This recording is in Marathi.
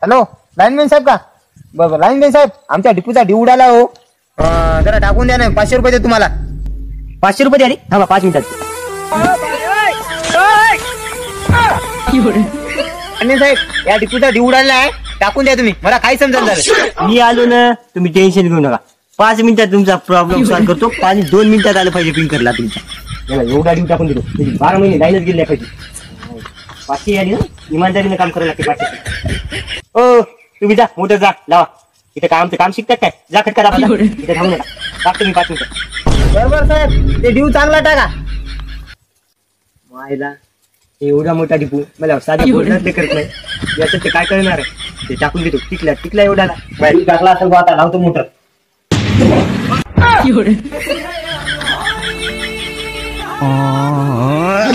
हॅलो लाईनमॅन साहेब का? बरं लाईनमॅन साहेब आमच्या डिपूचा ड्यू उडाला हो. जरा टाकून द्या ना, 500 रुपये दे तुम्हाला. 500 रुपये द्या रे. थांबा 5 मिनिटात. लाईनमॅन साहेब या डिपूचा ड्यू उडाला आहे, टाकून द्या तुम्ही. मला काही समजत झालं. मी आलो ना, तुम्ही टेन्शन घेऊ नका. 5 मिनिटात तुमचा प्रॉब्लेम सॉल्व्ह करतो. 2 मिनिटात आलं पाहिजे पिंकरला तुमच्या. एवढा ड्यू टाकून देतो. 12 महिने लाईनच गेले पाहिजे. 500 आली ना, इमानदारीने काम करायला लागते 500. ओ तुम्ही जा मोटर जा लावा. इथं आमचं काम शिकतात काय? जा खटका दाबा. इथे थांबू नका. टाकतो मी 5 मिनिटं. बरोबर साहेब, ते ड्यू चांगला टाका. मायला एवढा मोठा डिपू मला साध्या बोलणार ते करत नाही. याचं ते काय करणार आहे ते टाकून देतो. टिकला एवढा टाकला असेल आता लावतो मोटर. Oh